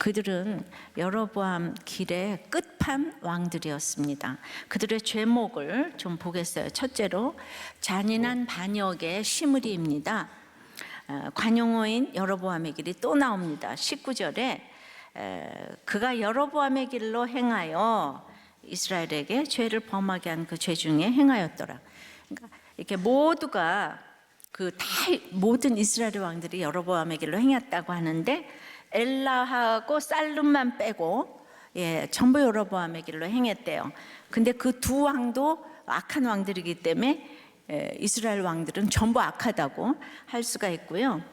그들은 여로보암 길의 끝판 왕들이었습니다. 그들의 죄목을 좀 보겠어요. 첫째로 잔인한 반역의 시무리입니다. 관용어인 여로보암의 길이 또 나옵니다. 19절에 그가 여로보암의 길로 행하여 이스라엘에게 죄를 범하게 한 그 죄 중에 행하였더라. 그러니까 이렇게 모두가 모든 이스라엘 왕들이 여로보암의 길로 행했다고 하는데 엘라하고 살룸만 빼고 전부 여로보암의 길로 행했대요. 근데 그 두 왕도 악한 왕들이기 때문에 이스라엘 왕들은 전부 악하다고 할 수가 있고요.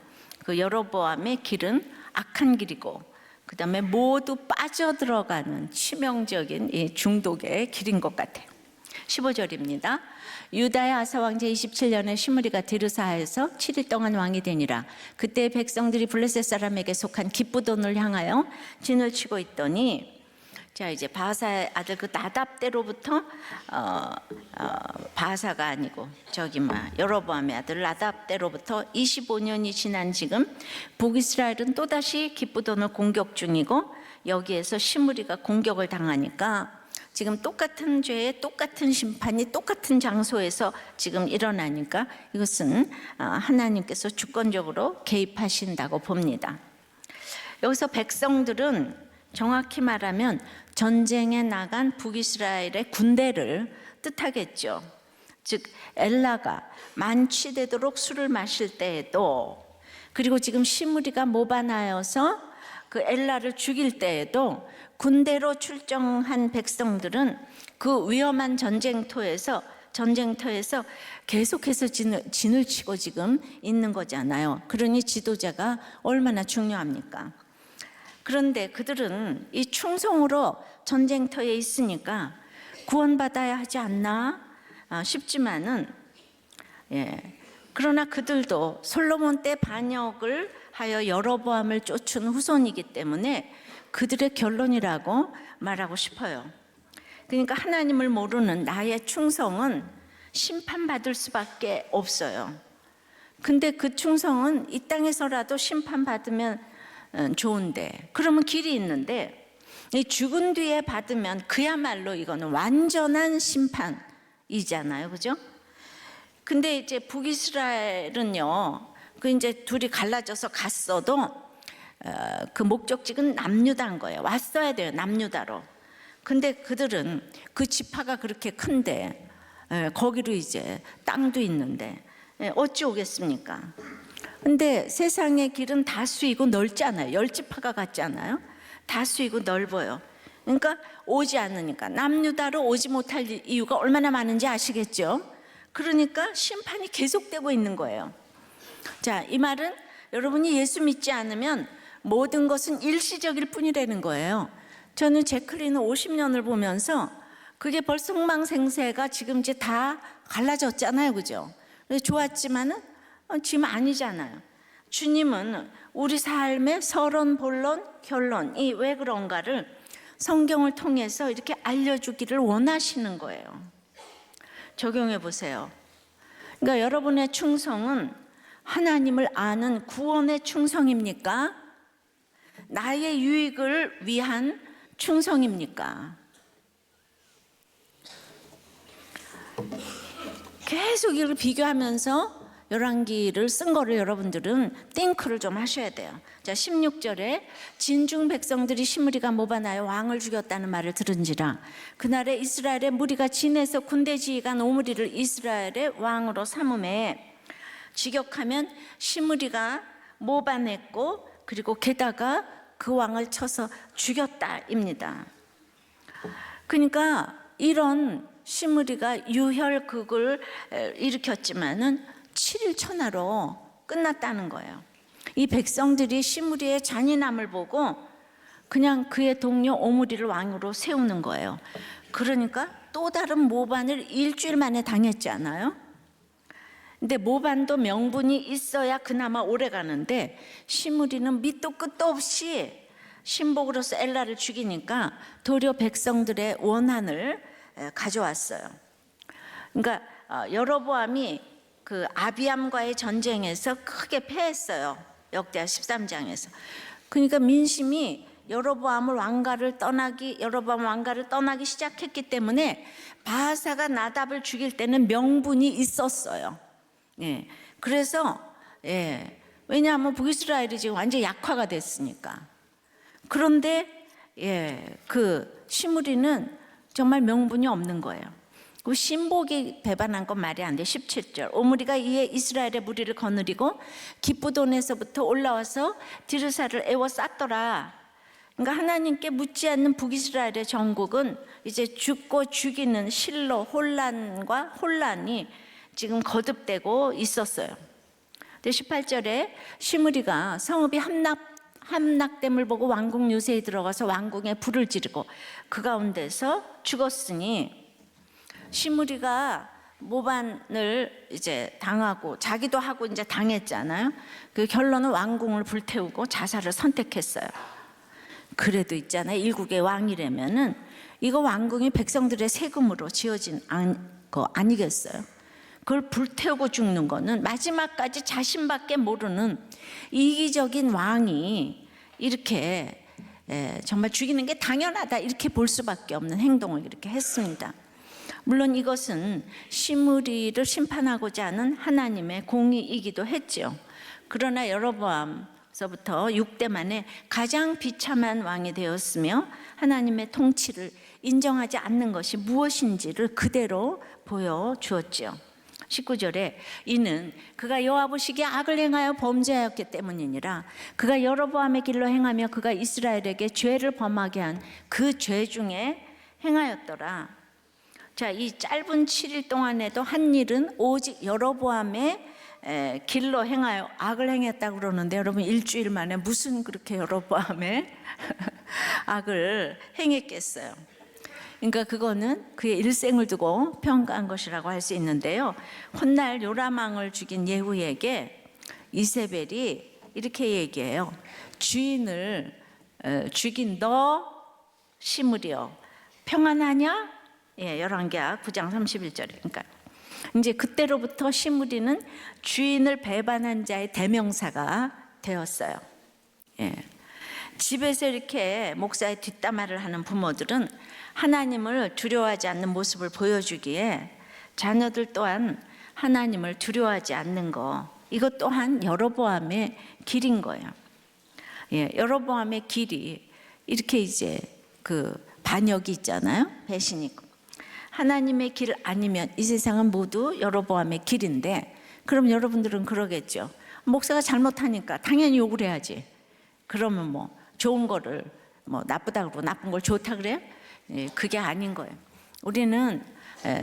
그 여로보암의 길은 악한 길이고 그 다음에 모두 빠져들어가는 치명적인 이 중독의 길인 것 같아요. 15절입니다. 유다의 아사 왕 제27년에 시므리가 디르사에서 7일 동안 왕이 되니라. 그때 백성들이 블레셋 사람에게 속한 기브돈을 향하여 진을 치고 있더니, 자 이제 바사의 아들 그 나답대로부터 바사가 아니고 여로보암의 아들 나답대로부터 25년이 지난 지금 북이스라엘은 또다시 기브돈을 공격 중이고, 여기에서 시므리가 공격을 당하니까 지금 똑같은 죄에 똑같은 심판이 똑같은 장소에서 지금 일어나니까 이것은 하나님께서 주권적으로 개입하신다고 봅니다. 여기서 백성들은 정확히 말하면 전쟁에 나간 북이스라엘의 군대를 뜻하겠죠. 즉 엘라가 만취되도록 술을 마실 때에도, 그리고 지금 시므리가 모반하여서 그 엘라를 죽일 때에도 군대로 출정한 백성들은 그 위험한 전쟁터에서 계속해서 진을 치고 지금 있는 거잖아요. 그러니 지도자가 얼마나 중요합니까? 그런데 그들은 이 충성으로 전쟁터에 있으니까 구원받아야 하지 않나 싶지만은, 그러나 그들도 솔로몬 때 반역을 하여 여로보암을 쫓은 후손이기 때문에 그들의 결론이라고 말하고 싶어요. 그러니까 하나님을 모르는 나의 충성은 심판받을 수밖에 없어요. 근데 그 충성은 이 땅에서라도 심판받으면 좋은데, 그러면 길이 있는데 이 죽은 뒤에 받으면 그야말로 이거는 완전한 심판이잖아요, 그죠? 근데 이제 북이스라엘은요, 이제 둘이 갈라져서 갔어도 그 목적지는 남유다인 거예요. 왔어야 돼요, 남유다로. 근데 그들은 그 지파가 그렇게 큰데 거기로 이제 땅도 있는데 어찌 오겠습니까? 근데 세상의 길은 다수이고 넓잖아요. 10지파가 같잖아요. 다수이고 넓어요. 그러니까 오지 않으니까, 남유다로 오지 못할 이유가 얼마나 많은지 아시겠죠? 그러니까 심판이 계속되고 있는 거예요. 자, 이 말은 여러분이 예수 믿지 않으면 모든 것은 일시적일 뿐이라는 거예요. 저는 제클린은 50년을 보면서 그게 벌써 흥망생세가 지금 이제 다 갈라졌잖아요, 그죠? 좋았지만은 지금 아니잖아요. 주님은 우리 삶의 서론, 본론, 결론이 왜 그런가를 성경을 통해서 이렇게 알려주기를 원하시는 거예요. 적용해 보세요. 그러니까 여러분의 충성은 하나님을 아는 구원의 충성입니까? 나의 유익을 위한 충성입니까? 계속 이걸 비교하면서 열왕기를 쓴 거를 여러분들은 띵크를 좀 하셔야 돼요. 자, 16절에 진중 백성들이 시므리가 모반하여 왕을 죽였다는 말을 들은지라. 그날에 이스라엘의 무리가 진에서 군대 지휘관 오므리를 이스라엘의 왕으로 삼음에, 직역하면 시므리가 모반했고 그리고 게다가 그 왕을 쳐서 죽였다입니다. 그러니까 이런 시므리가 유혈극을 일으켰지만은 7일 천하로 끝났다는 거예요. 이 백성들이 시므리의 잔인함을 보고 그냥 그의 동료 오므리를 왕으로 세우는 거예요. 그러니까 또 다른 모반을 일주일 만에 당했지 않아요? 근데 모반도 명분이 있어야 그나마 오래 가는데, 시므리는 밑도 끝도 없이 신복으로서 엘라를 죽이니까 도리어 백성들의 원한을 가져왔어요. 그러니까 여로보암이 그 아비암과의 전쟁에서 크게 패했어요. 역대하 13장에서. 그러니까 민심이 여로보암 왕가를 떠나기 시작했기 때문에 바하사가 나답을 죽일 때는 명분이 있었어요. 예, 그래서 왜냐하면 북이스라엘이 지금 완전히 약화가 됐으니까. 그런데 그 시므리는 정말 명분이 없는 거예요. 그 신복이 배반한 건 말이 안 돼. 17절. 오므리가 이에 이스라엘의 무리를 거느리고 기브돈에서부터 올라와서 디르사를 에워쌌더라. 그러니까 하나님께 묻지 않는 북이스라엘의 정국은 이제 죽고 죽이는 실로 혼란이 지금 거듭되고 있었어요. 근데 18절에 시므리가 성읍이 함락됨을 보고 왕궁 요새에 들어가서 왕궁에 불을 지르고 그 가운데서 죽었으니, 시므리가 모반을 이제 당하고 자기도 하고 이제 당했잖아요. 그 결론은 왕궁을 불태우고 자살을 선택했어요. 그래도 있잖아요, 일국의 왕이라면은 이거 왕궁이 백성들의 세금으로 지어진 거 아니겠어요? 그걸 불태우고 죽는 거는 마지막까지 자신밖에 모르는 이기적인 왕이 이렇게 정말 죽이는 게 당연하다 이렇게 볼 수밖에 없는 행동을 이렇게 했습니다. 물론 이것은 시므리를 심판하고자 하는 하나님의 공의이기도 했죠. 그러나 여로보암서부터 6대 만에 가장 비참한 왕이 되었으며 하나님의 통치를 인정하지 않는 것이 무엇인지를 그대로 보여주었죠. 19절에 이는 그가 여호와 보시기에 악을 행하여 범죄하였기 때문이니라. 그가 여로보암의 길로 행하며 그가 이스라엘에게 죄를 범하게 한 그 죄 중에 행하였더라. 자, 이 짧은 7일 동안에도 한 일은 오직 여로보암의 길로 행하여 악을 행했다고 그러는데, 여러분 일주일 만에 무슨 그렇게 여로보암의 악을 행했겠어요? 그러니까 그거는 그의 일생을 두고 평가한 것이라고 할 수 있는데요. 훗날 요람왕을 죽인 예후에게 이세벨이 이렇게 얘기해요. 주인을 죽인 너 시므리여 평안하냐? 열왕기하 9장 31절에. 그러니까 이제 그때로부터 시므리는 주인을 배반한 자의 대명사가 되었어요. 집에서 이렇게 목사의 뒷담화를 하는 부모들은 하나님을 두려워하지 않는 모습을 보여주기에 자녀들 또한 하나님을 두려워하지 않는 거, 이것 또한 여로보암의 길인 거예요. 여로보암의 길이 이렇게 이제 그 반역이 있잖아요. 배신이 있고. 하나님의 길 아니면 이 세상은 모두 여로보암의 길인데, 그럼 여러분들은 그러겠죠. 목사가 잘못하니까 당연히 욕을 해야지. 그러면 뭐 좋은 거를 뭐 나쁘다 그러고 나쁜 걸 좋다 그래요? 그게 아닌 거예요. 우리는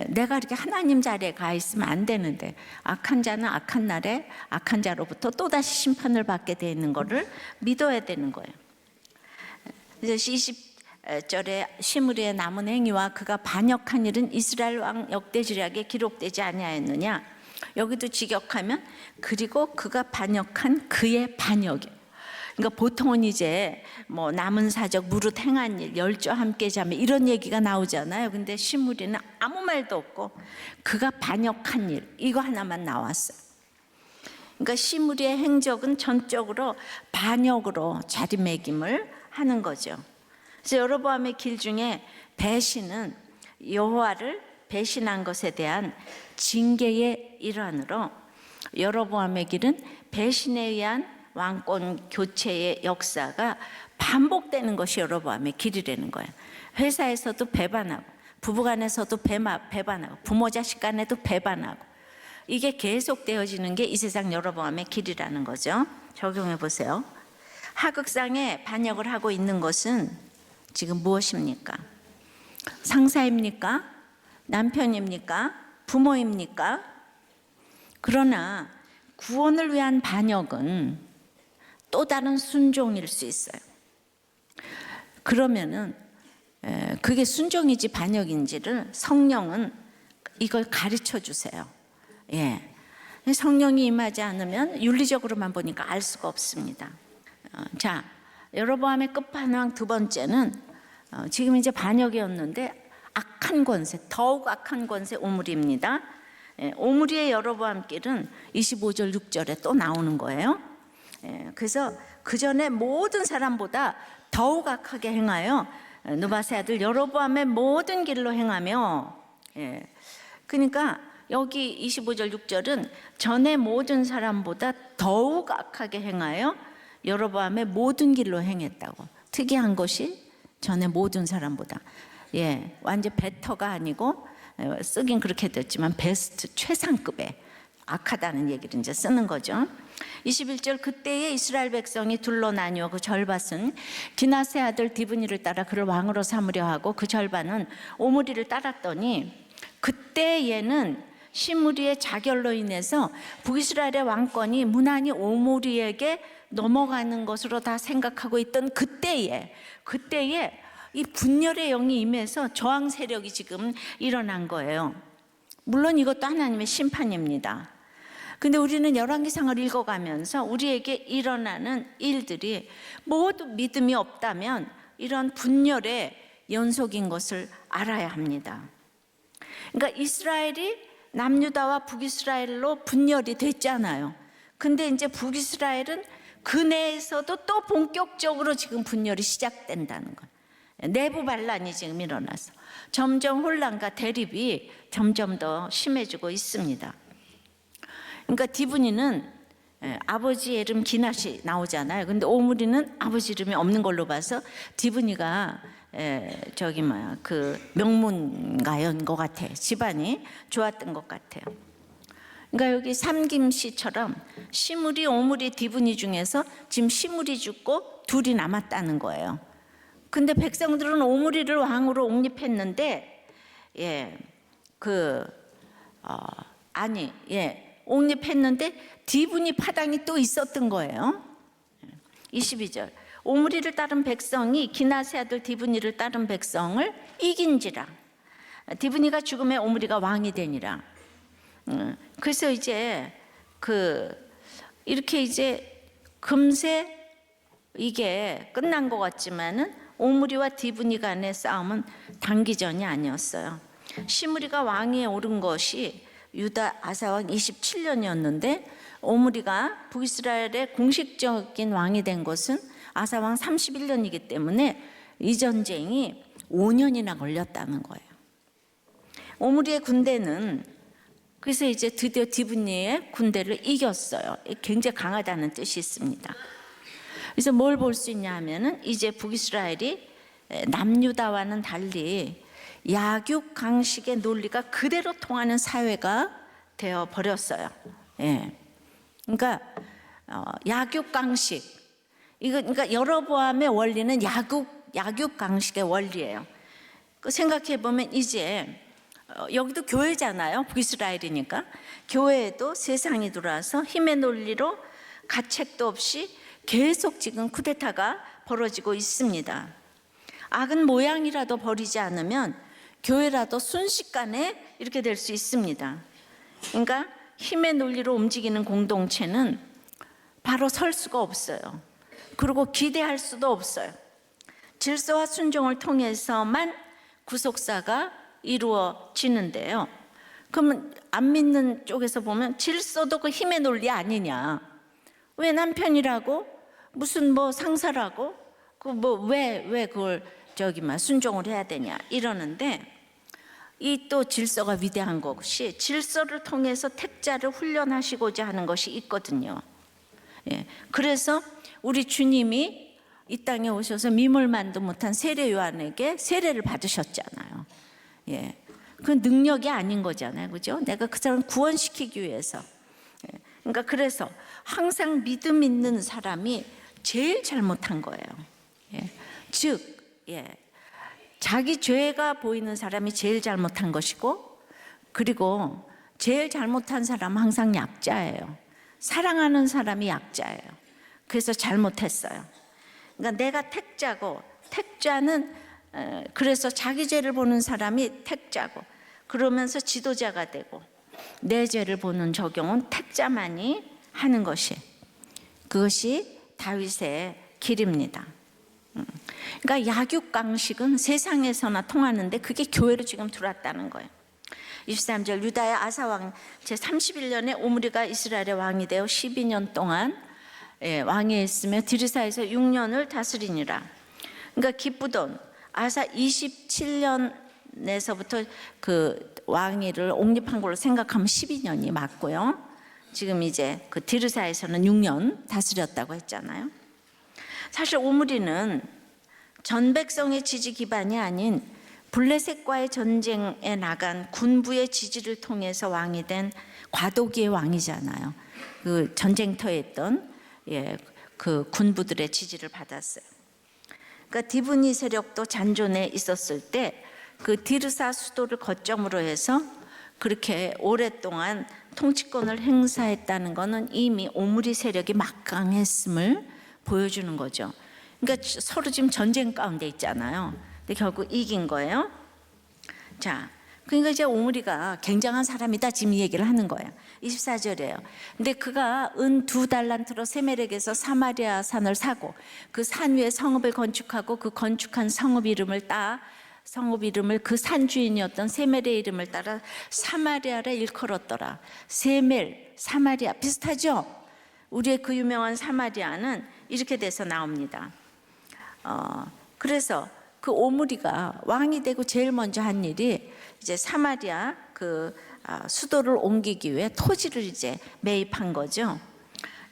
내가 이렇게 하나님 자리에 가 있으면 안 되는데, 악한 자는 악한 날에 악한 자로부터 또다시 심판을 받게 돼 있는 거를 믿어야 되는 거예요. 그래서 20절에 시므리의 남은 행위와 그가 반역한 일은 이스라엘 왕 역대지략에 기록되지 아니하였느냐. 여기도 직역하면 그리고 그가 반역한 그의 반역이에요. 그러니까 보통은 이제 뭐 남은 사적 무릇 행한 일 열조 함께 자매 이런 얘기가 나오잖아요. 근데 시므리는 아무 말도 없고 그가 반역한 일 이거 하나만 나왔어요. 그러니까 시므리의 행적은 전적으로 반역으로 자리매김을 하는 거죠. 그래서 여로보암의 길 중에 배신은 여호와를 배신한 것에 대한 징계의 일환으로, 여로보암의 길은 배신에 의한 왕권 교체의 역사가 반복되는 것이 여로보암의 길이라는 거예요. 회사에서도 배반하고, 부부간에서도 배반하고, 부모 자식 간에도 배반하고, 이게 계속되어지는 게 이 세상 여로보암의 길이라는 거죠. 적용해 보세요. 하극상에 반역을 하고 있는 것은 지금 무엇입니까? 상사입니까? 남편입니까? 부모입니까? 그러나 구원을 위한 반역은 또 다른 순종일 수 있어요. 그러면은 그게 순종인지 반역인지를 성령은 이걸 가르쳐 주세요. 성령이 임하지 않으면 윤리적으로만 보니까 알 수가 없습니다. 자, 여로보암의 끝판왕 두 번째는 지금 이제 반역이었는데 악한 권세, 더욱 악한 권세 오므리입니다. 오므리의 여로보암 길은 25절 6절에 또 나오는 거예요. 그래서 그 전에 모든 사람보다 더욱 악하게 행하여 느바세 아들 여로보암의 모든 길로 행하며, 그러니까 여기 25절 6절은 전에 모든 사람보다 더욱 악하게 행하여 여로보암의 모든 길로 행했다고. 특이한 것이 전에 모든 사람보다, 완전 베터가 아니고, 쓰긴 그렇게 됐지만 베스트, 최상급의 악하다는 얘기를 이제 쓰는 거죠. 21절 그때에 이스라엘 백성이 둘로 나뉘어 그 절반은 기나세 아들 디브니를 따라 그를 왕으로 삼으려 하고 그 절반은 오므리를 따랐더니, 그때에는 시므리의 자결로 인해서 북이스라엘의 왕권이 무난히 오므리에게 넘어가는 것으로 다 생각하고 있던 그때에 이 분열의 영이 임해서 저항 세력이 지금 일어난 거예요. 물론 이것도 하나님의 심판입니다. 근데 우리는 열왕기상을 읽어가면서 우리에게 일어나는 일들이 모두 믿음이 없다면 이런 분열의 연속인 것을 알아야 합니다. 그러니까 이스라엘이 남유다와 북이스라엘로 분열이 됐잖아요. 근데 이제 북이스라엘은 그 내에서도 또 본격적으로 지금 분열이 시작된다는 거예요. 내부 반란이 지금 일어나서 점점 혼란과 대립이 점점 더 심해지고 있습니다. 그러니까 디브니는 아버지 이름 기낫이 나오잖아요. 근데 오므리는 아버지 이름이 없는 걸로 봐서 디브니가 그 명문가인 것 같아. 집안이 좋았던 것 같아요. 그러니까 여기 삼김씨처럼 시므리, 오므리, 디브니 중에서 지금 시므리 죽고 둘이 남았다는 거예요. 근데 백성들은 오므리를 왕으로 옹립했는데, 옹립했는데 디브니 파당이 또 있었던 거예요. 22절 오므리를 따른 백성이 기나세 아들 디브니를 따른 백성을 이긴지라. 디브니가 죽음에 오므리가 왕이 되니라. 그래서 이제 이렇게 이제 금세 이게 끝난 것 같지만은 오므리와 디브니 간의 싸움은 단기전이 아니었어요. 시므리가 왕위에 오른 것이 유다 아사왕 27년이었는데 오므리가 북이스라엘의 공식적인 왕이 된 것은 아사왕 31년이기 때문에 이 전쟁이 5년이나 걸렸다는 거예요. 오므리의 군대는 그래서 이제 드디어 디브니의 군대를 이겼어요. 굉장히 강하다는 뜻이 있습니다. 그래서 뭘 볼 수 있냐 하면은 이제 북이스라엘이 남유다와는 달리 약육강식의 논리가 그대로 통하는 사회가 되어 버렸어요. 그러니까 약육강식, 그러니까 여로보암의 원리는 약육강식의 원리예요. 생각해 보면 이제 여기도 교회잖아요. 북이스라엘이니까 교회에도 세상이 들어와서 힘의 논리로 가책도 없이 계속 지금 쿠데타가 벌어지고 있습니다. 악은 모양이라도 버리지 않으면 교회라도 순식간에 이렇게 될 수 있습니다. 그러니까 힘의 논리로 움직이는 공동체는 바로 설 수가 없어요. 그리고 기대할 수도 없어요. 질서와 순종을 통해서만 구속사가 이루어지는데요. 그러면 안 믿는 쪽에서 보면 질서도 그 힘의 논리 아니냐? 왜 남편이라고 무슨 상사라고 왜 그걸 순종을 해야 되냐 이러는데, 이 또 질서가 위대한 것이 질서를 통해서 택자를 훈련하시고자 하는 것이 있거든요. 그래서 우리 주님이 이 땅에 오셔서 미물만도 못한 세례 요한에게 세례를 받으셨잖아요. 그 능력이 아닌 거잖아요, 그죠? 내가 그 사람 구원시키기 위해서. 그러니까 그래서 항상 믿음 있는 사람이 제일 잘못한 거예요. 즉, 자기 죄가 보이는 사람이 제일 잘못한 것이고, 그리고 제일 잘못한 사람은 항상 약자예요. 사랑하는 사람이 약자예요. 그래서 잘못했어요. 그러니까 내가 택자고, 택자는 그래서 자기 죄를 보는 사람이 택자고, 그러면서 지도자가 되고, 내 죄를 보는 적용은 택자만이 하는 그것이 다윗의 길입니다. 그러니까 약육강식은 세상에서나 통하는데 그게 교회로 지금 들어왔다는 거예요. 23절 유다의 아사왕 제31년에 오므리가 이스라엘의 왕이 되어 12년 동안 왕위에 있으며 디르사에서 6년을 다스리니라. 그러니까 기쁘돈 아사 27년에서부터 그 왕위를 옹립한 걸로 생각하면 12년이 맞고요. 지금 이제 그 디르사에서는 6년 다스렸다고 했잖아요. 사실 오므리는 전 백성의 지지 기반이 아닌 블레셋과의 전쟁에 나간 군부의 지지를 통해서 왕이 된 과도기의 왕이잖아요. 그 전쟁터에 있던 그 군부들의 지지를 받았어요. 그러니까 디브니 세력도 잔존에 있었을 때 그 디르사 수도를 거점으로 해서 그렇게 오랫동안 통치권을 행사했다는 것은 이미 오므리 세력이 막강했음을 보여주는 거죠. 그러니까 서로 지금 전쟁 가운데 있잖아요. 근데 결국 이긴 거예요. 자, 그러니까 이제 오므리가 굉장한 사람이다 지금 이 얘기를 하는 거예요. 24절이에요. 근데 그가 은 2달란트로 세멜에게서 사마리아 산을 사고 그 산 위에 성읍을 건축하고 그 건축한 성읍 이름을 그 산 주인이었던 세멜의 이름을 따라 사마리아를 일컬었더라. 세멜, 사마리아 비슷하죠? 우리의 그 유명한 사마리아는 이렇게 돼서 나옵니다. 그래서 그 오므리가 왕이 되고 제일 먼저 한 일이 이제 사마리아 그 수도를 옮기기 위해 토지를 이제 매입한 거죠.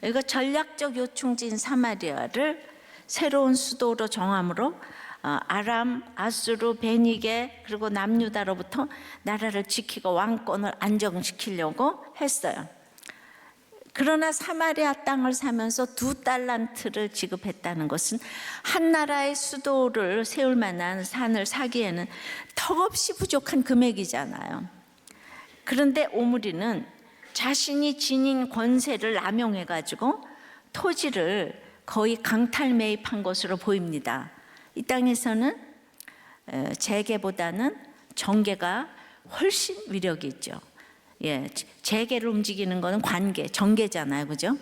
그러니까 전략적 요충지인 사마리아를 새로운 수도로 정함으로 아람, 아수르, 베니게 그리고 남유다로부터 나라를 지키고 왕권을 안정시키려고 했어요. 그러나 사마리아 땅을 사면서 2달란트를 지급했다는 것은 한 나라의 수도를 세울 만한 산을 사기에는 턱없이 부족한 금액이잖아요. 그런데 오므리는 자신이 지닌 권세를 남용해가지고 토지를 거의 강탈 매입한 것으로 보입니다. 이 땅에서는 재계보다는 정계가 훨씬 위력이 있죠. 재계를 움직이는 것은 관계, 정계잖아요, 그죠?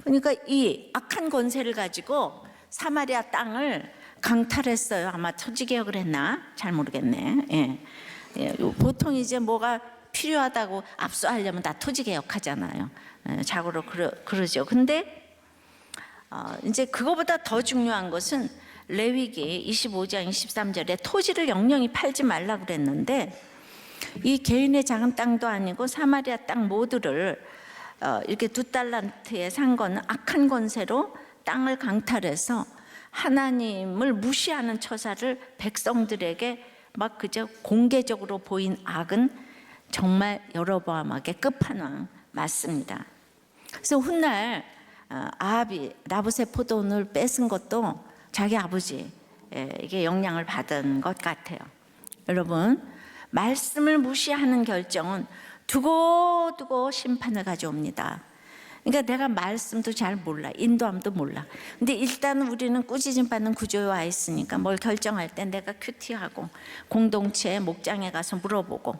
그러니까 이 악한 권세를 가지고 사마리아 땅을 강탈했어요. 아마 토지개혁을 했나? 잘 모르겠네. 보통 이제 뭐가 필요하다고 압수하려면 다 토지개혁하잖아요. 자고로 그러죠. 근데 이제 그거보다 더 중요한 것은 레위기 25장 23절에 토지를 영영히 팔지 말라 그랬는데 이 개인의 작은 땅도 아니고 사마리아 땅 모두를 이렇게 2달란트에 산 거는 악한 권세로 땅을 강탈해서 하나님을 무시하는 처사를 백성들에게 막 그저 공개적으로 보인 악은 정말 여로보암에게 끝판왕 맞습니다. 그래서 훗날 아합이 나봇의 포도원을 뺏은 것도 자기 아버지 이게 영향을 받은 것 같아요. 여러분, 말씀을 무시하는 결정은 두고두고 심판을 가져옵니다. 그러니까 내가 말씀도 잘 몰라, 인도함도 몰라. 근데 일단 우리는 꾸짖음 받는 구조에 와 있으니까 뭘 결정할 때 내가 큐티하고 공동체 목장에 가서 물어보고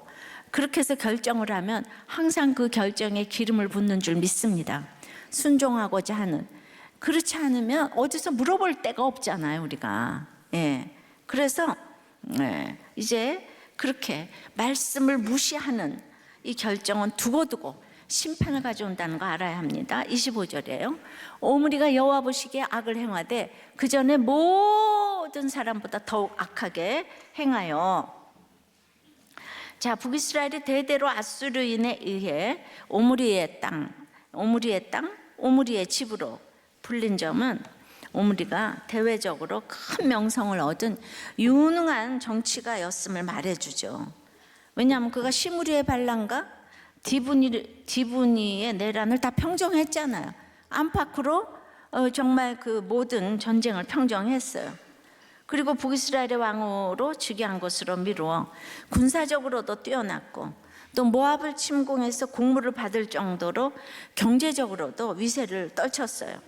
그렇게 해서 결정을 하면 항상 그 결정에 기름을 붓는 줄 믿습니다. 순종하고자 하는. 그렇지 않으면 어디서 물어볼 데가 없잖아요, 우리가. 그래서 이제 그렇게 말씀을 무시하는 이 결정은 두고두고 심판을 가져온다는 거 알아야 합니다. 25절이에요. 오므리가 여호와 보시기에 악을 행하되 그 전에 모든 사람보다 더욱 악하게 행하여. 자, 북이스라엘이 대대로 아수르인에 의해 오므리의 땅, 오므리의 집으로 불린 점은 오므리가 대외적으로 큰 명성을 얻은 유능한 정치가였음을 말해주죠. 왜냐하면 그가 시므리의 반란과 디브니의 내란을 다 평정했잖아요. 안팎으로 정말 그 모든 전쟁을 평정했어요. 그리고 북이스라엘의 왕으로 즉위한 것으로 미루어 군사적으로도 뛰어났고 또 모압을 침공해서 공물을 받을 정도로 경제적으로도 위세를 떨쳤어요.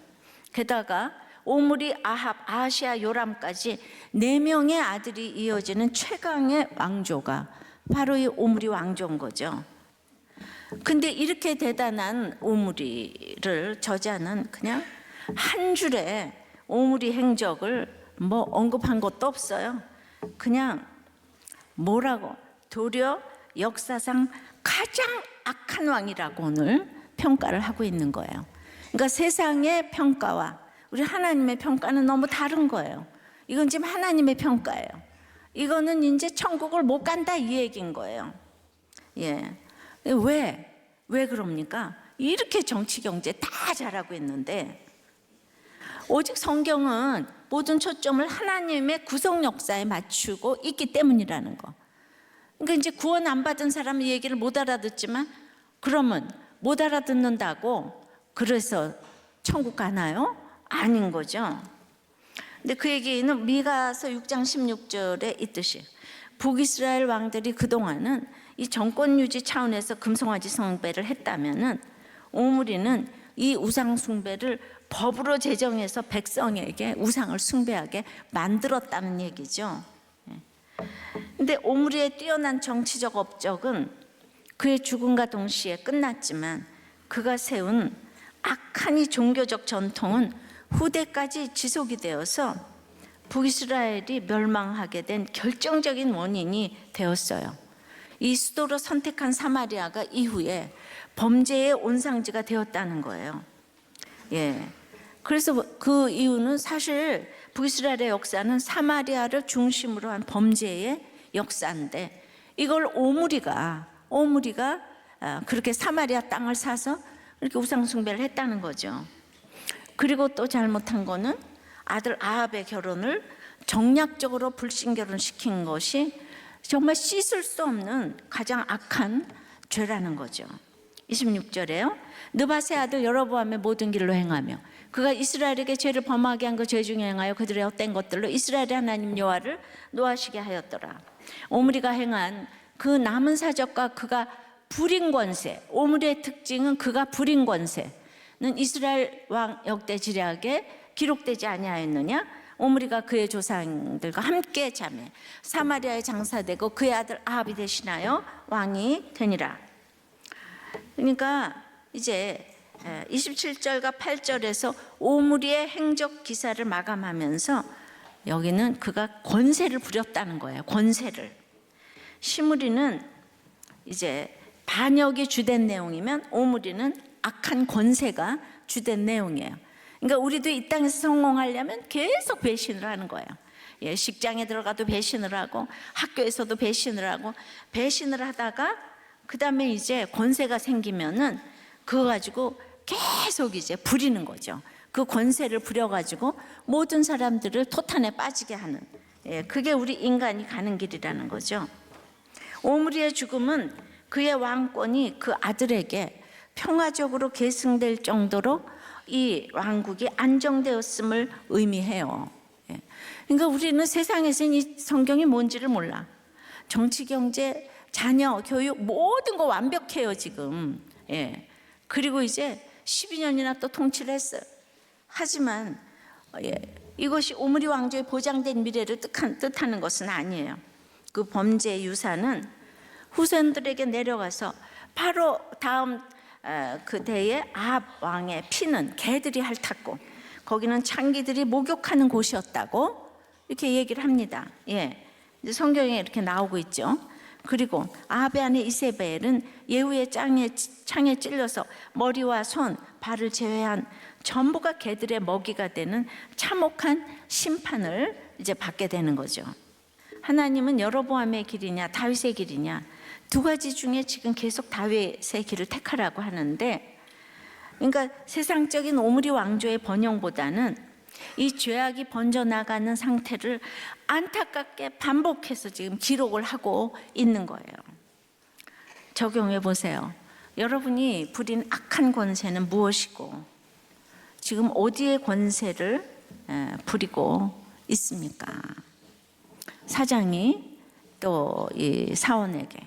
게다가 오므리, 아합, 아하시아, 요람까지 4명의 아들이 이어지는 최강의 왕조가 바로 이 오므리 왕조인 거죠. 근데 이렇게 대단한 오므리를 저자는 그냥 한 줄에 오므리 행적을 뭐 언급한 것도 없어요. 그냥 뭐라고 도리어 역사상 가장 악한 왕이라고 오늘 평가를 하고 있는 거예요. 그러니까 세상의 평가와 우리 하나님의 평가는 너무 다른 거예요. 이건 지금 하나님의 평가예요. 이거는 이제 천국을 못 간다 이 얘기인 거예요. 예. 왜 그럽니까? 이렇게 정치 경제 다 잘하고 있는데 오직 성경은 모든 초점을 하나님의 구속 역사에 맞추고 있기 때문이라는 거. 그러니까 이제 구원 안 받은 사람의 얘기를 못 알아듣지만 그러면 못 알아듣는다고 그래서 천국 가나요? 아닌 거죠. 근데 그 얘기는 미가서 6장 16절에 있듯이 북이스라엘 왕들이 그동안은 이 정권 유지 차원에서 금송아지 숭배를 했다면은 오므리는 이 우상 숭배를 법으로 제정해서 백성에게 우상을 숭배하게 만들었다는 얘기죠. 근데 오므리의 뛰어난 정치적 업적은 그의 죽음과 동시에 끝났지만 그가 세운 악한 이 종교적 전통은 후대까지 지속이 되어서 북이스라엘이 멸망하게 된 결정적인 원인이 되었어요. 이 수도로 선택한 사마리아가 이후에 범죄의 온상지가 되었다는 거예요. 예. 그래서 그 이유는 사실 북이스라엘의 역사는 사마리아를 중심으로 한 범죄의 역사인데 이걸 오므리가 그렇게 사마리아 땅을 사서 이렇게 우상 숭배를 했다는 거죠. 그리고 또 잘못한 거는 아들 아합의 결혼을 정략적으로 불신 결혼시킨 것이 정말 씻을 수 없는 가장 악한 죄라는 거죠. 26절에요. 느밧의 아들 여로보암의 모든 길로 행하며 그가 이스라엘에게 죄를 범하게 한 그 죄 중에 행하여 그들의 헛된 것들로 이스라엘의 하나님 여호와를 노하시게 하였더라. 오므리가 행한 그 남은 사적과 그가 부린 권세, 오므리의 특징은 그가 부린 권세는 이스라엘 왕 역대 지략에 기록되지 아니하였느냐? 오므리가 그의 조상들과 함께 자매 사마리아에 장사되고 그의 아들 아합이 대신하여 왕이 되니라. 그러니까 이제 27절과 8절에서 오므리의 행적 기사를 마감하면서 여기는 그가 권세를 부렸다는 거예요. 권세를. 시므리는 이제 반역이 주된 내용이면 오므리는 악한 권세가 주된 내용이에요. 그러니까 우리도 이 땅에서 성공하려면 계속 배신을 하는 거예요. 예, 직장에 들어가도 배신을 하고 학교에서도 배신을 하고 배신을 하다가 그 다음에 이제 권세가 생기면은 그거 가지고 계속 이제 부리는 거죠. 그 권세를 부려가지고 모든 사람들을 토탄에 빠지게 하는, 예, 그게 우리 인간이 가는 길이라는 거죠. 오므리의 죽음은 그의 왕권이 그 아들에게 평화적으로 계승될 정도로 이 왕국이 안정되었음을 의미해요. 예. 그러니까 우리는 세상에서는 이 성경이 뭔지를 몰라. 정치, 경제, 자녀, 교육 모든 거 완벽해요 지금. 예. 그리고 이제 12년이나 또 통치를 했어요. 하지만 이것이 오므리 왕조의 보장된 미래를 뜻하는 것은 아니에요. 그 범죄의 유산은 후손들에게 내려가서 바로 다음 그 대에 아합 왕의 피는 개들이 핥았고 거기는 창기들이 목욕하는 곳이었다고 이렇게 얘기를 합니다. 예, 성경에 이렇게 나오고 있죠. 그리고 아합의 아내 이세벨은 예후의 창에 찔려서 머리와 손, 발을 제외한 전부가 개들의 먹이가 되는 참혹한 심판을 이제 받게 되는 거죠. 하나님은 여로보암의 길이냐 다윗의 길이냐 두 가지 중에 지금 계속 다윗의 길을 택하라고 하는데, 그러니까 세상적인 오므리 왕조의 번영보다는 이 죄악이 번져나가는 상태를 안타깝게 반복해서 지금 기록을 하고 있는 거예요. 적용해 보세요. 여러분이 부린 악한 권세는 무엇이고 지금 어디에 권세를 부리고 있습니까? 사장이 또 이 사원에게,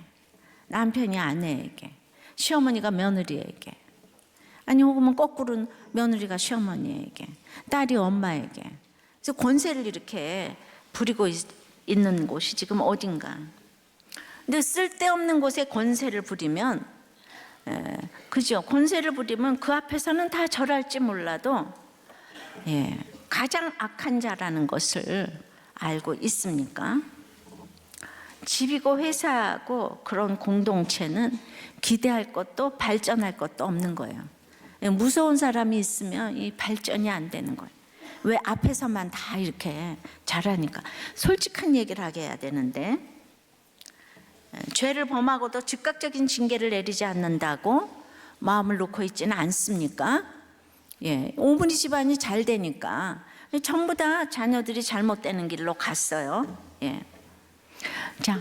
남편이 아내에게, 시어머니가 며느리에게, 아니 혹은 거꾸로는 며느리가 시어머니에게, 딸이 엄마에게, 그래서 권세를 이렇게 부리고 있는 곳이 지금 어딘가. 근데 쓸데없는 곳에 권세를 부리면, 그죠? 권세를 부리면 그 앞에서는 다 절할지 몰라도 가장 악한 자라는 것을 알고 있습니까? 집이고 회사고 그런 공동체는 기대할 것도 발전할 것도 없는 거예요. 무서운 사람이 있으면 이 발전이 안 되는 거예요. 왜 앞에서만 다 이렇게 잘하니까 솔직한 얘기를 하게 해야 되는데, 죄를 범하고도 즉각적인 징계를 내리지 않는다고 마음을 놓고 있지는 않습니까? 예, 오므리 집안이 잘 되니까 전부 다 자녀들이 잘못되는 길로 갔어요. 예. 자,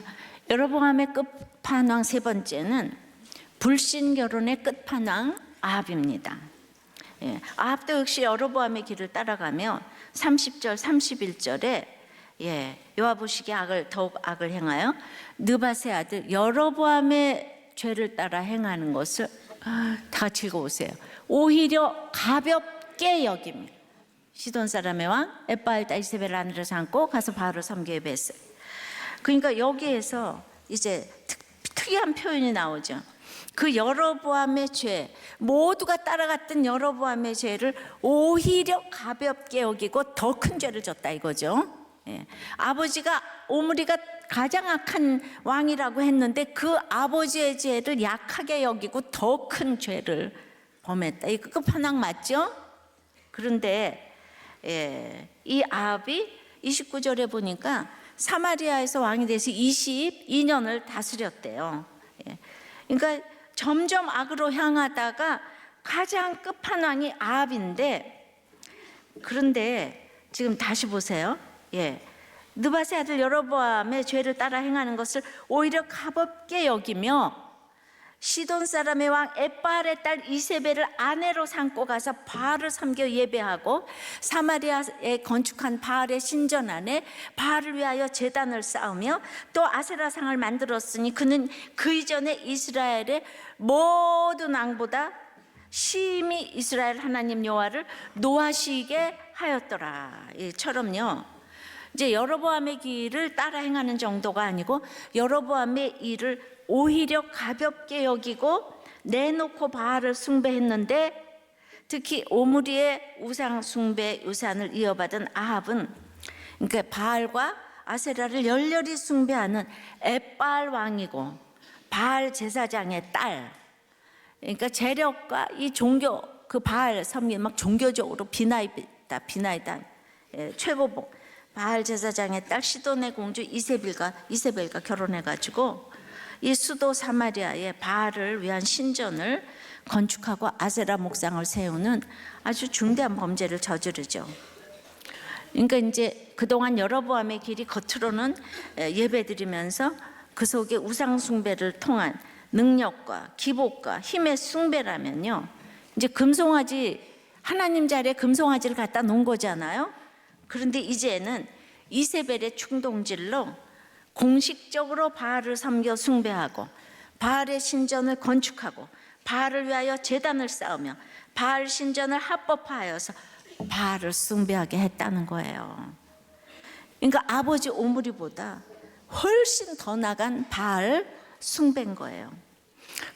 여로보암의 끝판왕 세 번째는 불신 결혼의 끝판왕 아합입니다. 예, 아합도 역시 여로보암의 길을 따라가며 30절 31절에 여호와보시기에 더욱 악을 행하여 느밧의 아들 여로보암의 죄를 따라 행하는 것을 다 같이 읽어보세요. 오히려 가볍게 여기며 시돈 사람의 왕 엣바알 딸 이세벨을 아내로 삼고 가서 바알을 섬겨 예배했어요. 그러니까 여기에서 이제 특이한 표현이 나오죠. 그 여로보암의 죄, 모두가 따라갔던 여로보암의 죄를 오히려 가볍게 여기고 더 큰 죄를 졌다 이거죠. 예. 아버지가 오므리가 가장 악한 왕이라고 했는데 그 아버지의 죄를 약하게 여기고 더 큰 죄를 범했다. 이거 끝판왕 맞죠? 그런데 이 아합이 29절에 보니까 사마리아에서 왕이 돼서 22년을 다스렸대요. 그러니까 점점 악으로 향하다가 가장 끝판왕이 아합인데, 그런데 지금 다시 보세요. 느밧의 아들 여로보암의 죄를 따라 행하는 것을 오히려 가볍게 여기며 시돈 사람의 왕 엣바알의 딸 이세벨을 아내로 삼고 가서 바알을 섬겨 예배하고 사마리아에 건축한 바알의 신전 안에 바알을 위하여 제단을 쌓으며 또 아세라상을 만들었으니 그는 그 이전에 이스라엘의 모든 왕보다 심히 이스라엘 하나님 여호와를 노하시게 하였더라. 이처럼요, 이제 여로보암의 길을 따라 행하는 정도가 아니고 여로보암의 일을 오히려 가볍게 여기고 내놓고 바알을 숭배했는데, 특히 오므리의 우상 숭배 유산을 이어받은 아합은, 그러니까 바알과 아세라를 열렬히 숭배하는 엣바알 왕이고 바알 제사장의 딸, 그러니까 재력과 이 종교, 그 바알 섬기 막 종교적으로 비나이다 최고봉 바알 제사장의 딸 시돈의 공주 이세벨과 결혼해가지고 이 수도 사마리아에 바알을 위한 신전을 건축하고 아세라 목상을 세우는 아주 중대한 범죄를 저지르죠. 그러니까 이제 그동안 여로보암의 길이 겉으로는 예배드리면서 그 속에 우상 숭배를 통한 능력과 기복과 힘의 숭배라면요, 이제 금송아지, 하나님 자리에 금송아지를 갖다 놓은 거잖아요. 그런데 이제는 이세벨의 충동질로 공식적으로 바알을 섬겨 숭배하고 바알의 신전을 건축하고 바알을 위하여 제단을 쌓으며 바알 신전을 합법화하여서 바알을 숭배하게 했다는 거예요. 그러니까 아버지 오므리보다 훨씬 더 나간 바알 숭배인 거예요.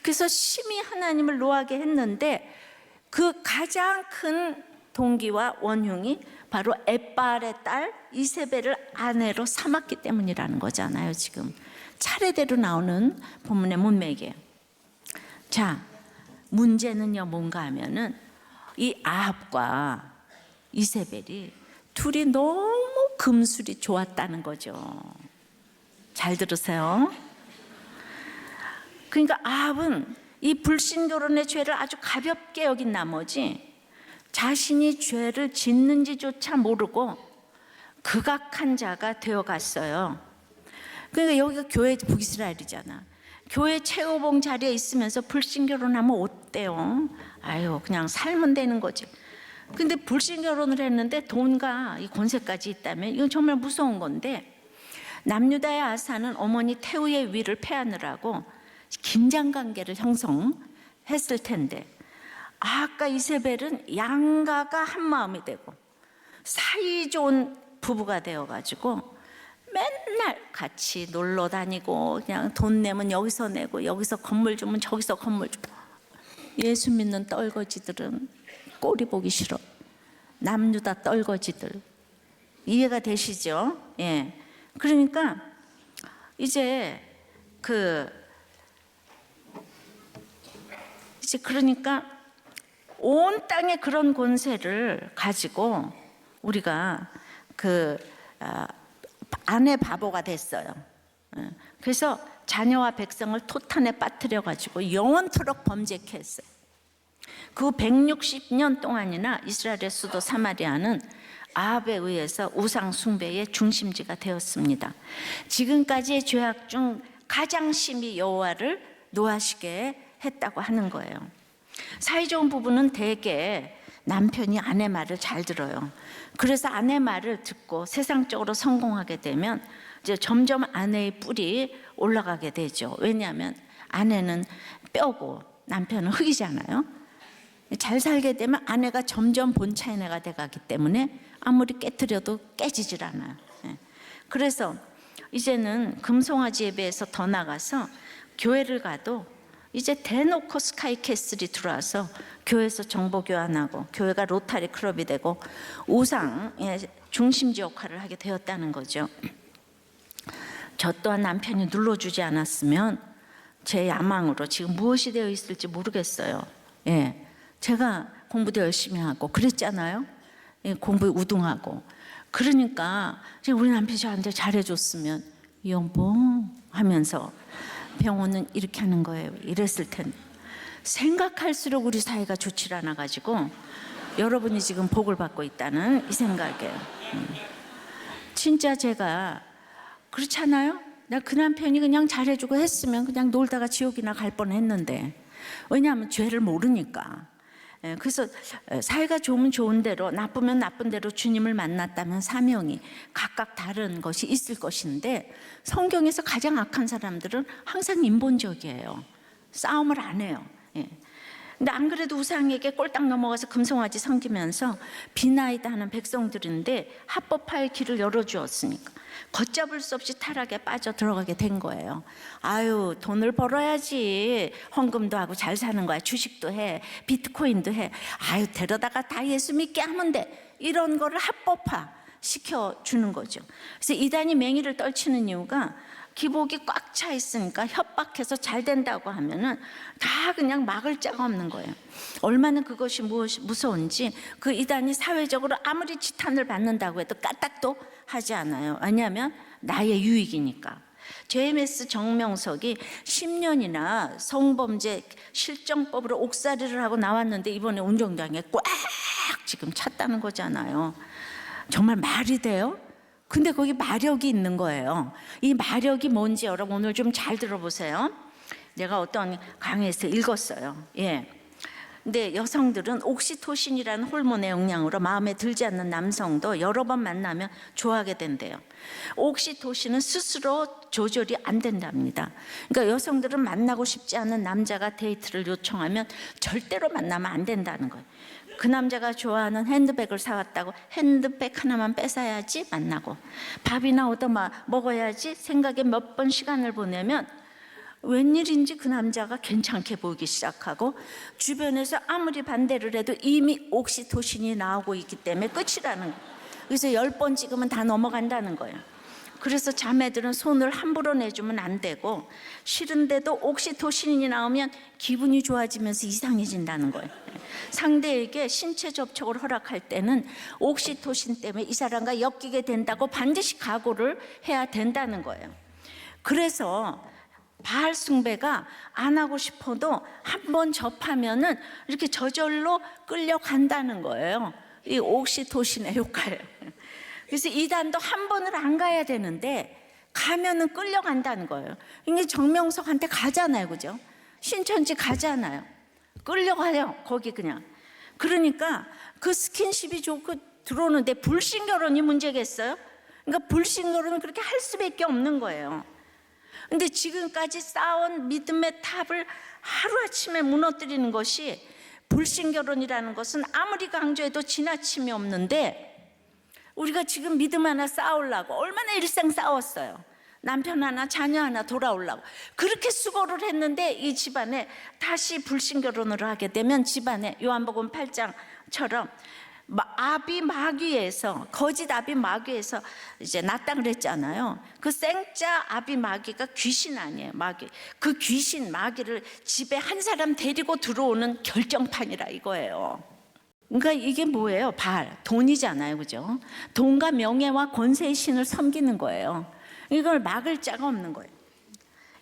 그래서 심히 하나님을 노하게 했는데 그 가장 큰 동기와 원흉이 바로 엣바알의 딸 이세벨을 아내로 삼았기 때문이라는 거잖아요. 지금 차례대로 나오는 본문의 문맥이에요. 자, 문제는요 뭔가 하면은 이 아합과 이세벨이 둘이 너무 금술이 좋았다는 거죠. 잘 들으세요. 그러니까 아합은 이 불신결혼의 죄를 아주 가볍게 여긴 나머지 자신이 죄를 짓는지조차 모르고 극악한 자가 되어갔어요. 그러니까 여기가 교회 북이스라엘이잖아. 교회 최고봉 자리에 있으면서 불신결혼하면 어때요? 아유, 그냥 살면 되는 거지. 근데 불신결혼을 했는데 돈과 이 권세까지 있다면 이건 정말 무서운 건데, 남유다의 아사는 어머니 태우의 위를 패하느라고 긴장관계를 형성했을 텐데, 아합과 이세벨은 양가가 한 마음이 되고 사이좋은 부부가 되어가지고 맨날 같이 놀러 다니고 그냥 돈 내면 여기서 내고 여기서 건물 주면 저기서 건물 주고. 예수 믿는 떨거지들은 꼴이 보기 싫어. 남유다 떨거지들. 이해가 되시죠? 예. 그러니까 이제 그러니까 온 땅에 그런 권세를 가지고 우리가 아내 바보가 됐어요. 그래서 자녀와 백성을 토탄에 빠뜨려 가지고 영원토록 범죄케 했어요. 그 160년 동안이나 이스라엘의 수도 사마리아는 아합에 의해서 우상 숭배의 중심지가 되었습니다. 지금까지의 죄악 중 가장 심히 여호와를 노하시게 했다고 하는 거예요. 사이좋은 부부는 대개 남편이 아내 말을 잘 들어요. 그래서 아내 말을 듣고 세상적으로 성공하게 되면 이제 점점 아내의 뿔이 올라가게 되죠. 왜냐하면 아내는 뼈고 남편은 흙이잖아요. 잘 살게 되면 아내가 점점 본차이네가 돼가기 때문에 아무리 깨트려도 깨지질 않아요. 그래서 이제는 금송아지 예배에서 더 나가서 교회를 가도 이제 대놓고 스카이캐슬이 들어와서 교회에서 정보 교환하고 교회가 로타리 클럽이 되고 우상의 중심지 역할을 하게 되었다는 거죠. 저 또한 남편이 눌러주지 않았으면 제 야망으로 지금 무엇이 되어 있을지 모르겠어요. 제가 공부도 열심히 하고 그랬잖아요. 공부에 우등하고. 그러니까 우리 남편이 저한테 잘해줬으면 여보 하면서 병원은 이렇게 하는 거예요. 이랬을 텐데 생각할수록 우리 사이가 좋지 않아 가지고 여러분이 지금 복을 받고 있다는 이 생각이에요. 진짜 제가 그렇잖아요. 나 그 남편이 그냥 잘해주고 했으면 그냥 놀다가 지옥이나 갈 뻔했는데 왜냐하면 죄를 모르니까. 그래서 사이가 좋으면 좋은 대로 나쁘면 나쁜 대로 주님을 만났다면 사명이 각각 다른 것이 있을 것인데 성경에서 가장 악한 사람들은 항상 인본적이에요. 싸움을 안 해요. 근데 안 그래도 우상에게 꼴딱 넘어가서 금송아지 섬기면서 비나이다 하는 백성들인데 합법화의 길을 열어주었으니까 걷잡을 수 없이 타락에 빠져 들어가게 된 거예요. 아유, 돈을 벌어야지. 헌금도 하고 잘 사는 거야. 주식도 해, 비트코인도 해. 아유, 데려다가 다 예수 믿게 하면 돼. 이런 거를 합법화 시켜주는 거죠. 그래서 이단이 맹위를 떨치는 이유가 기복이 꽉 차 있으니까 협박해서 잘 된다고 하면은 다 그냥 막을 자가 없는 거예요. 얼마나 그것이 무서운지 그 이단이 사회적으로 아무리 지탄을 받는다고 해도 까딱도 하지 않아요. 왜냐하면 나의 유익이니까. JMS 정명석이 10년이나 성범죄 실정법으로 옥살이를 하고 나왔는데 이번에 운정장에 꽉 지금 찼다는 거잖아요. 정말 말이 돼요? 근데 거기 마력이 있는 거예요. 이 마력이 뭔지 여러분 오늘 좀 잘 들어보세요. 내가 어떤 강의에서 읽었어요. 근데 여성들은 옥시토신이라는 호르몬의 영향으로 마음에 들지 않는 남성도 여러 번 만나면 좋아하게 된대요. 옥시토신은 스스로 조절이 안 된답니다. 그러니까 여성들은 만나고 싶지 않은 남자가 데이트를 요청하면 절대로 만나면 안 된다는 거예요. 그 남자가 좋아하는 핸드백을 사왔다고 핸드백 하나만 뺏어야지 만나고 밥이나 얻어 먹어야지 생각에 몇 번 시간을 보내면 웬일인지 그 남자가 괜찮게 보이기 시작하고 주변에서 아무리 반대를 해도 이미 옥시토신이 나오고 있기 때문에 끝이라는 거예요. 그래서 10번 찍으면 다 넘어간다는 거예요. 그래서 자매들은 손을 함부로 내주면 안 되고 싫은데도 옥시토신이 나오면 기분이 좋아지면서 이상해진다는 거예요. 상대에게 신체 접촉을 허락할 때는 옥시토신 때문에 이 사람과 엮이게 된다고 반드시 각오를 해야 된다는 거예요. 그래서 바알 숭배가 안 하고 싶어도 한번 접하면은 이렇게 저절로 끌려간다는 거예요. 이 옥시토신의 효과예요. 그래서 이단도 한 번을 안 가야 되는데 가면은 끌려간다는 거예요. 이게 정명석한테 가잖아요, 그죠? 신천지 가잖아요. 끌려가요, 거기 그냥. 그러니까 그 스킨십이 좋고 들어오는데 불신 결혼이 문제겠어요? 그러니까 불신 결혼은 그렇게 할 수밖에 없는 거예요. 근데 지금까지 쌓아온 믿음의 탑을 하루아침에 무너뜨리는 것이 불신 결혼이라는 것은 아무리 강조해도 지나침이 없는데 우리가 지금 믿음 하나 쌓으려고 얼마나 일생 싸웠어요. 남편 하나 자녀 하나 돌아오려고 그렇게 수고를 했는데 이 집안에 다시 불신 결혼을 하게 되면 집안에 요한복음 8장처럼 아비 마귀에서 거짓 아비 마귀에서 이제 났다 그랬잖아요. 그 생짜 아비 마귀가 귀신 아니에요. 마귀. 그 귀신 마귀를 집에 한 사람 데리고 들어오는 결정판이라 이거예요. 그러니까 이게 뭐예요? 돈이잖아요, 그죠? 돈과 명예와 권세의 신을 섬기는 거예요. 이걸 막을 자가 없는 거예요.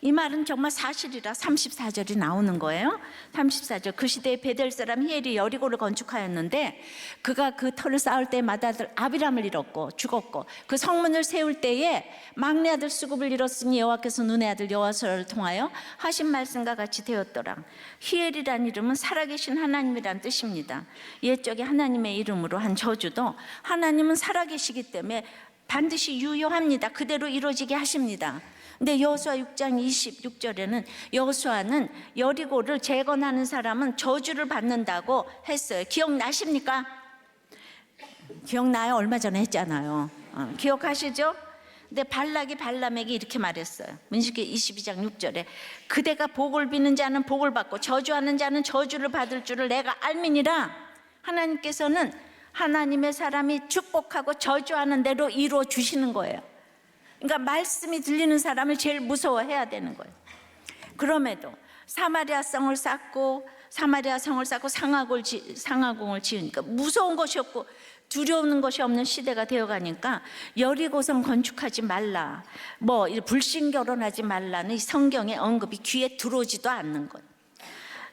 이 말은 정말 사실이라 34절이 나오는 거예요. 34절, 그 시대에 베델 사람 히엘이 여리고를 건축하였는데 그가 그 터를 쌓을 때마다 아들 아비람을 잃었고 죽었고 그 성문을 세울 때에 막내 아들 수굽을 잃었으니 여호와께서 눈의 아들 여호와서를 통하여 하신 말씀과 같이 되었더라. 히엘이란 이름은 살아계신 하나님이란 뜻입니다. 옛적에 하나님의 이름으로 한 저주도 하나님은 살아계시기 때문에 반드시 유효합니다. 그대로 이루어지게 하십니다. 근데 여호수아 6장 26절에는 여호수아는 여리고를 재건하는 사람은 저주를 받는다고 했어요. 기억나십니까? 기억나요? 얼마 전에 했잖아요. 기억하시죠? 근데 발락이 발람에게 이렇게 말했어요. 민수기 22장 6절에 그대가 복을 비는 자는 복을 받고 저주하는 자는 저주를 받을 줄을 내가 알미니라. 하나님께서는 하나님의 사람이 축복하고 저주하는 대로 이루어 주시는 거예요. 그러니까 말씀이 들리는 사람을 제일 무서워해야 되는 거예요. 그럼에도 사마리아 성을 쌓고 상하궁을 지으니까 무서운 것이 없고 두려운 것이 없는 시대가 되어가니까 여리고성 건축하지 말라, 불신 결혼하지 말라는 성경의 언급이 귀에 들어오지도 않는 거예요.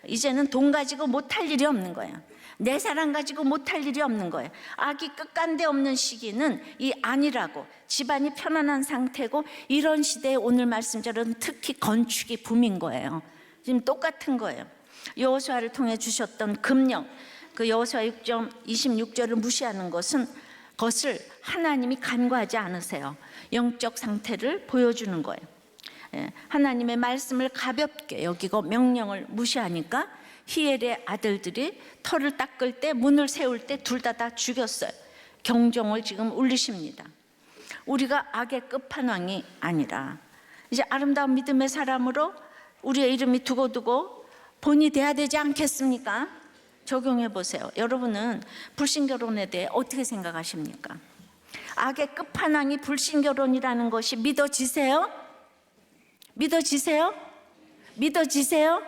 이제는 돈 가지고 못할 일이 없는 거예요. 내 사랑 가지고 못할 일이 없는 거예요. 악이 끝간데 없는 시기는 이 아니라고, 집안이 편안한 상태고, 이런 시대에 오늘 말씀처럼 특히 건축이 붐인 거예요. 지금 똑같은 거예요. 여호수아를 통해 주셨던 금령, 그 여호수아 6장 26절을 무시하는 것을 하나님이 간과하지 않으세요. 영적 상태를 보여주는 거예요. 하나님의 말씀을 가볍게 여기고 명령을 무시하니까 히엘의 아들들이 터를 닦을 때, 문을 세울 때 둘 다 죽였어요. 경종을 지금 울리십니다. 우리가 악의 끝판왕이 아니라 이제 아름다운 믿음의 사람으로 우리의 이름이 두고두고 본이 돼야 되지 않겠습니까? 적용해 보세요. 여러분은 불신결혼에 대해 어떻게 생각하십니까? 악의 끝판왕이 불신결혼이라는 것이 믿어지세요? 믿어지세요? 믿어지세요?